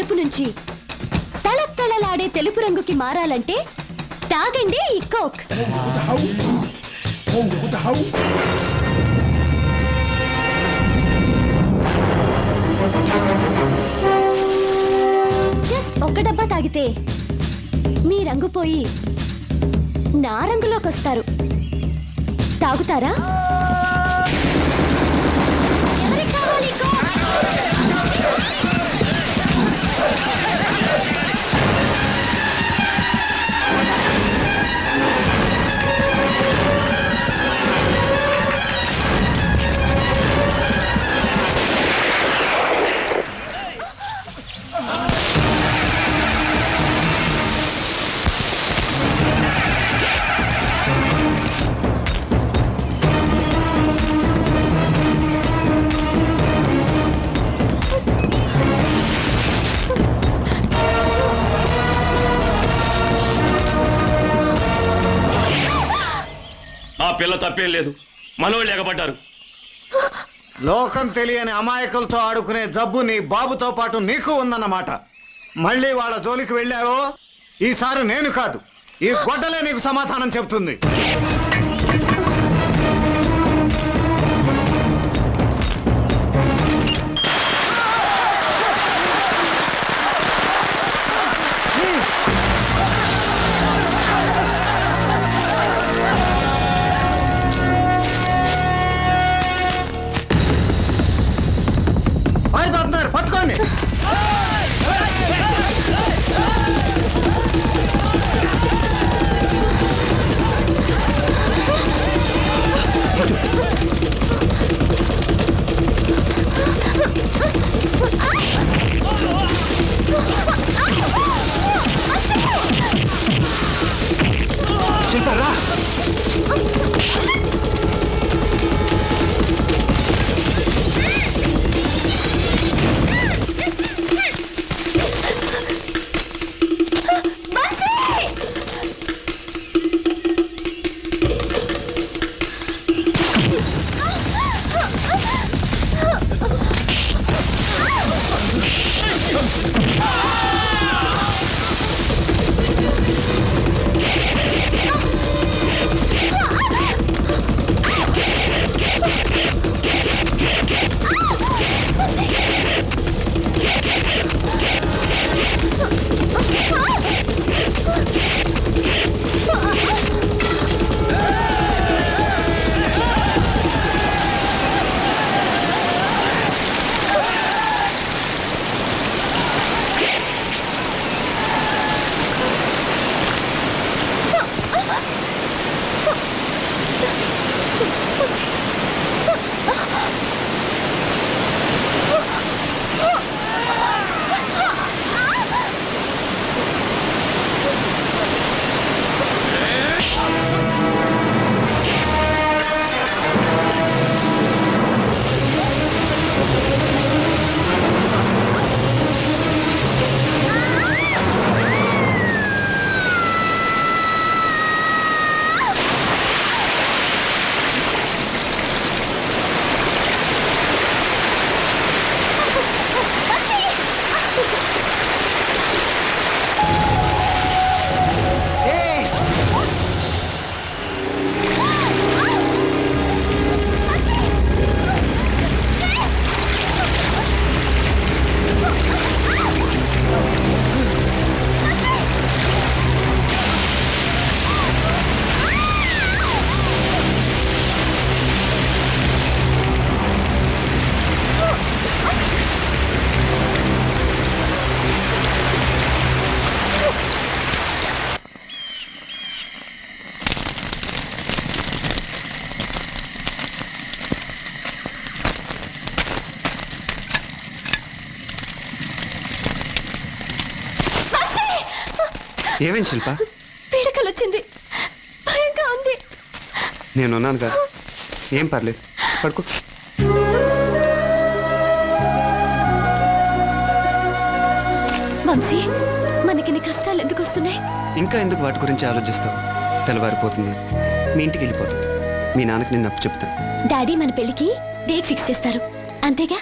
నలుపు నుంచి తళతళలాడే తెలుపు రంగుకి మారాలంటే తాగండి ఈ కోక్. జస్ట్ ఒక్క డబ్బా తాగితే మీ రంగు పోయి నా రంగులోకి వస్తారు. తాగుతారా? ఎవరికి కావాలి కోక్? ఆ పిల్ల తప్పేం లేదు, మనోళ్ళు ఎగబడ్డారు. లోకం తెలియని అమాయకులతో ఆడుకునే జబ్బు నీ బాబుతో పాటు నీకు ఉందన్నమాట. మళ్ళీ వాళ్ళ జోలికి వెళ్ళావో ఈసారి నేను కాదు, ఈ గొడ్డలే నీకు సమాధానం చెప్తుంది. పట్టుకోండి. శిల్పరా ఏమేం శిల్ప? పీడకలు వచ్చింది, భయంగా ఉంది. నేనున్నాను కదా, ఏం పర్లేదు, పడుకో. వంశీ, మనకి కష్టాలు ఎందుకు వస్తున్నాయి? ఇంకా ఎందుకు వాటి గురించి ఆలోచిస్తావు? తెల్లవారిపోతుంది, మీ ఇంటికి వెళ్ళిపోతుంది. మీ నాన్నకి నేను అప్పు చెప్తాను. డాడీ మన పెళ్లికి డేట్ ఫిక్స్ చేస్తారు, అంతేగా?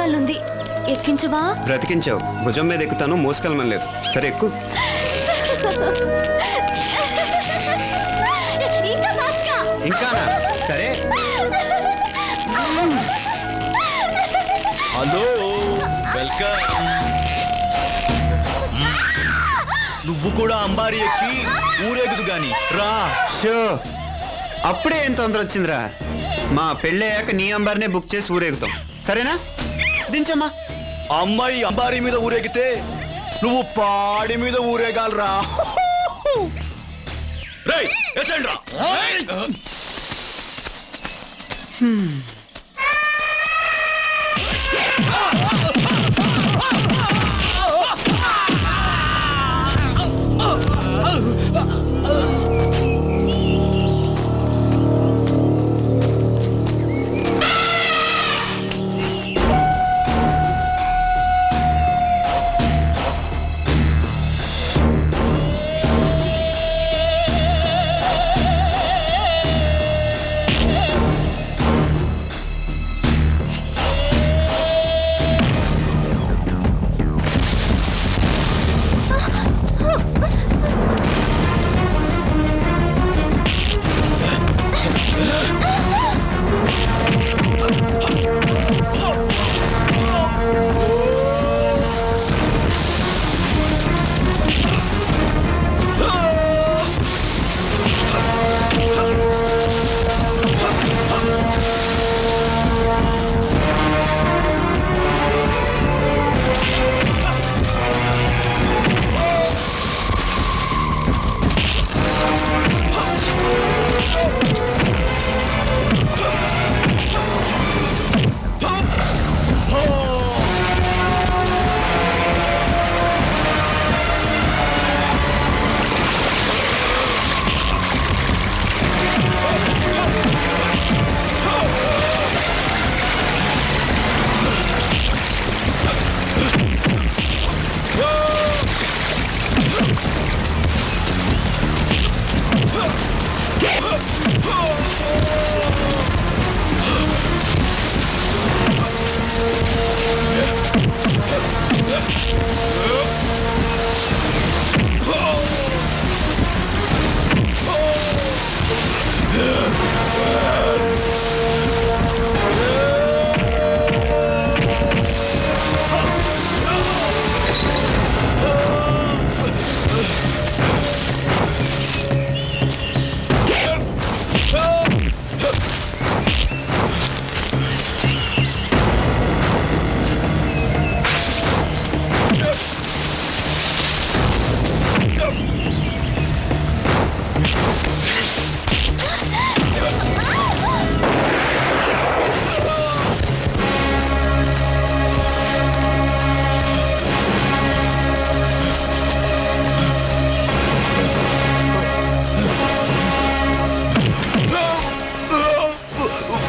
ఎక్కాలనుంది. ఎక్కించవా? బ్రతికించావు. భుజం మీద ఎక్కుతాను, మోసుకెళ్ళమని లేదు. సరే ఎక్కు. ఇంకా ఫాస్ట్గా. ఇంకానా? సరే. Hello, welcome. నువ్వు కూడా అంబారి ఎక్కి ఊరేగుదు గాని రా. షో, అప్పుడే ఏం తొందర వచ్చిందిరా? మా పెళ్ళయ్యాక నీ అంబార్నే బుక్ చేసి ఊరేగుతాం. సరేనా? దించమ్మా. అమ్మాయి అంబారి మీద ఊరేగితే నువ్వు పాడి మీద ఊరేగాలరా. రేయ్, ఎత్తండి రా.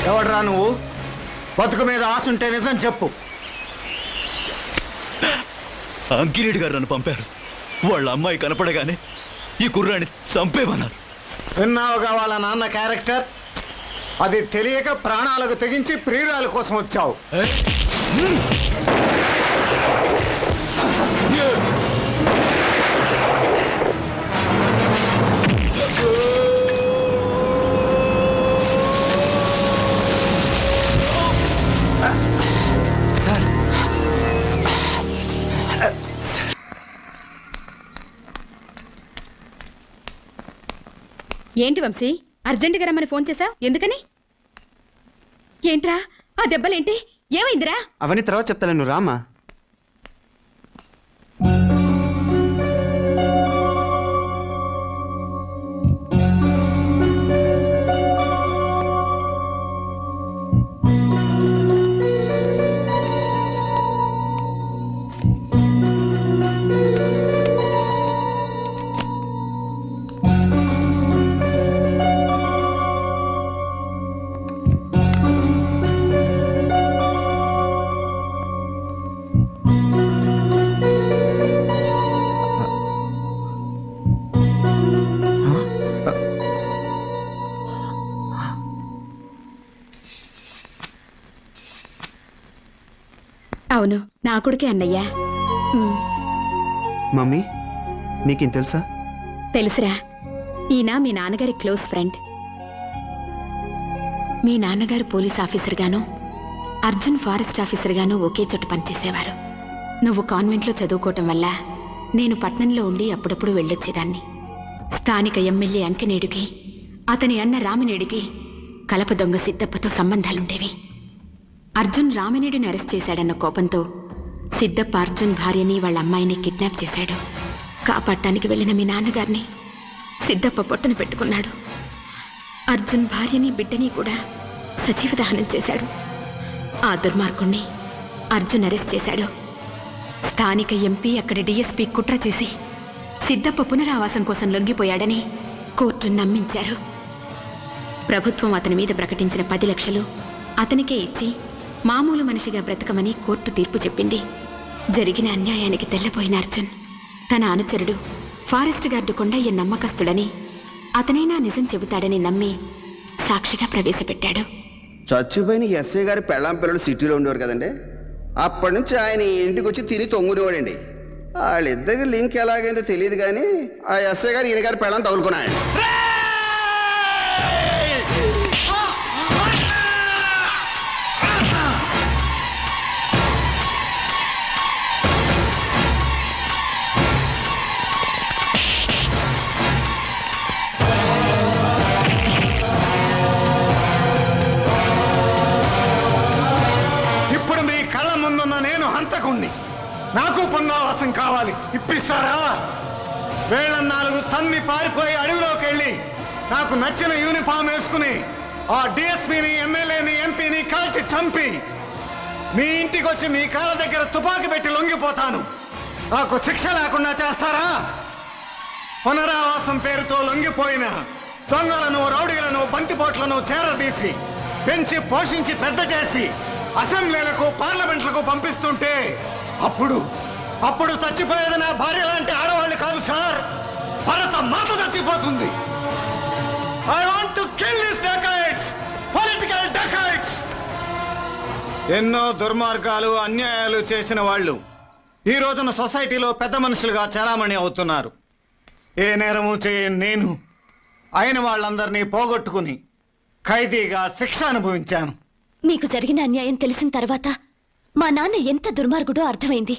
ఎవడ్రా నువ్వు? బతుకు మీద ఆశుంటే నిజం చెప్పు. అంకిరెడ్డి గారు నన్ను పంపారు. వాళ్ళ అమ్మాయి కనపడగానే ఈ కుర్రాన్ని చంపేమన్నారు. విన్నావుగా వాళ్ళ నాన్న క్యారెక్టర్? అది తెలియక ప్రాణాలకు తెగించి ప్రియురాల కోసం వచ్చావు. ఏంటి వంశీ, అర్జెంటుగా రమ్మని ఫోన్ చేశావు? ఎందుకని? ఏంట్రా ఆ దెబ్బలేంటి? ఏమైందిరా? అవన్నీ తర్వాత చెప్తాను, నువ్వు రామా. అవును, నా కొడుకే అన్నయ్య. మమ్మీ నీకేం తెలుసా? తెలుసురా, ఈయన మీ నాన్నగారి క్లోజ్ ఫ్రెండ్. మీ నాన్నగారు పోలీస్ ఆఫీసర్ గాను, అర్జున్ ఫారెస్ట్ ఆఫీసర్ గాను ఒకే చోట పనిచేసేవారు. నువ్వు కాన్వెంట్లో చదువుకోవటం వల్ల నేను పట్నంలో ఉండి అప్పుడప్పుడు వెళ్ళొచ్చేదాన్ని. స్థానిక ఎమ్మెల్యే అంకనేడుకి, అతని అన్న రామినేడికి కలప దొంగ సిద్ధప్పతో సంబంధాలుండేవి. అర్జున్ రామినేడిని అరెస్ట్ చేశాడన్న కోపంతో సిద్ధప్ప అర్జున్ భార్యని వాళ్ళ అమ్మాయిని కిడ్నాప్ చేశాడు. కాపాడటానికి వెళ్ళిన మీ నాన్నగారిని సిద్ధప్ప పొట్టన పెట్టుకున్నాడు. అర్జున్ భార్యని బిడ్డని కూడా సజీవ దహనం చేశాడు. ఆ దుర్మార్గుణ్ణి అర్జున్ అరెస్ట్ చేశాడు. స్థానిక ఎంపీ, అక్కడి డిఎస్పీ కుట్ర చేసి సిద్ధప్ప పునరావాసం కోసం లొంగిపోయాడని కోర్టు నమ్మించారు. ప్రభుత్వం అతని మీద ప్రకటించిన 10 లక్షలు అతనికే ఇచ్చి మామూలు మనిషిగా బ్రతకమని కోర్టు తీర్పు చెప్పింది. జరిగిన అన్యాయానికి తెల్లపోయిన అర్జున్ తన అనుచరుడు ఫారెస్ట్ గార్డు కొండయ్య నమ్మకస్తుడని, అతనైనా నిజం చెబుతాడని నమ్మి సాక్షిగా ప్రవేశపెట్టాడు. చచ్చిపోయిన ఎస్ఐ గారి పెళ్ళాం పిల్లలు సిటీలో ఉండేవారు కదండి. అప్పటి నుంచి ఆయన ఇంటికి వచ్చి తిని తొంగునేవాడండి. వాళ్ళిద్దరికి లింక్ ఎలాగైందో తెలియదు కానీ ఆ ఎస్ఐ గారు ఈయన గారి పెళ్ళాం తగులుకున్నాడు. ఇప్పుడు మీ కళ్ళ ముందున్న నేను హంతకుణ్ణి. నాకు పునరావాసం కావాలి. ఇప్పిస్తారా? వేళ 4 తన్ని పారిపోయి అడవిలోకి వెళ్ళి నాకు నచ్చిన యూనిఫామ్ వేసుకుని ఆ డిఎస్పీని, ఎమ్మెల్యేని, ఎంపీని కాల్చి చంపి మీ ఇంటికి వచ్చి మీ కాళ్ళ దగ్గర తుపాకీ పెట్టి లొంగిపోతాను. నాకు శిక్ష లేకుండా చేస్తారా? పునరావాసం పేరుతో లొంగిపోయిన దొంగలను, రౌడీలను, బంతిపోట్లను చేరదీసి పెంచి పోషించి పెద్ద చేసి అసెంబ్లీలకు, పార్లమెంట్లకు పంపిస్తుంటే అప్పుడు చచ్చిపోయేది నా భార్య లాంటి ఆడవాళ్ళు కాదు సార్, భరత మాత చచ్చిపోతుంది. I want to kill this dacoits, political dacoits. ఎన్నో దుర్మార్గాలు, అన్యాయాలు చేసిన వాళ్ళు ఈ రోజున సొసైటీలో పెద్ద మనుషులుగా చలామణి అవుతున్నారు. ఏ నేరము చేయని నేను అయిన వాళ్ళందరినీ పోగొట్టుకుని ఖైదీగా శిక్ష అనుభవించాను. మీకు జరిగిన అన్యాయం తెలిసిన తర్వాత మా నాన్న ఎంత దుర్మార్గుడో అర్థమైంది.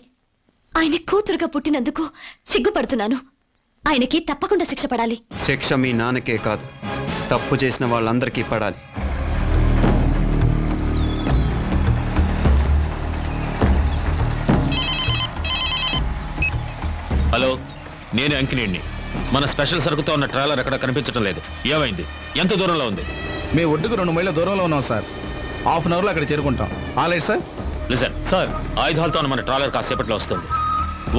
ఆయన కూతురుగా పుట్టినందుకు సిగ్గుపడుతున్నాను. ఆయనకి తప్పకుండా శిక్ష పడాలి. శిక్ష మీ నాన్నకే కాదు, తప్పు చేసిన వాళ్ళందరికీ పడాలి. హలో, నేను అంకినేడిని. మన స్పెషల్ సరుకుతో ఉన్న ట్రాలర్ ఎక్కడ కనిపించడం లేదు. ఏమైంది? ఎంత దూరంలో ఉంది? మీ ఒడ్డుకు 2 మైళ్ళ దూరంలో ఉన్నాం సార్. హాఫ్ అన్ అవర్లో అక్కడ చేరుకుంటాం. Alright sir. లిజన్ సార్, ఆయుధాలతో ఉన్న మన ట్రాలర్ కాసేపట్లో వస్తుంది.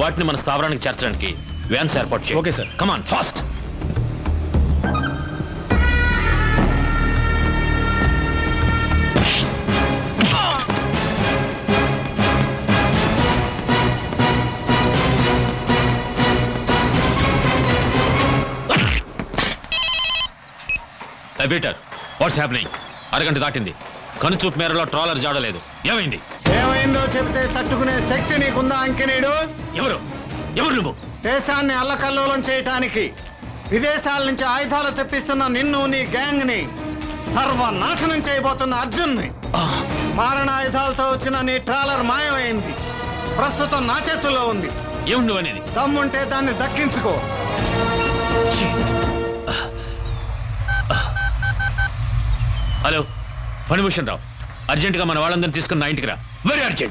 వాటిని మన స్థావరానికి చేర్చడానికి వ్యాన్స్ ఏర్పాటు చేయండి. Okay sir. Come on fast. Peter, what's happening? అరగంట దాటింది. కనుచూపు మేరలో ట్రాలర్ జాడలేదు. ఏమైంది? ఏమైందో చెబితే తట్టుకునే శక్తి నీకుందా అంకినీడు? ఎవరు నువ్వు? దేశాన్ని అల్లకల్లోలం చేయటానికి విదేశాల నుంచి ఆయుధాలు తెప్పిస్తున్న నిన్ను, నీ గ్యాంగ్ ని సర్వనాశనం చేయబోతున్న అర్జున్ని. మారణాయుధాలతో వచ్చిన నీ ట్రాలర్ మాయమైంది. ప్రస్తుతం నా చేతుల్లో ఉంది. ఏమి నువ్వు అనేది? దమ్ముంటే దాన్ని దక్కించుకో. హలో, ఫణిభూషణ్ రావు, అర్జెంటుగా మన వాళ్ళందరినీ తీసుకుని నా ఇంటికి రా. Very urgent.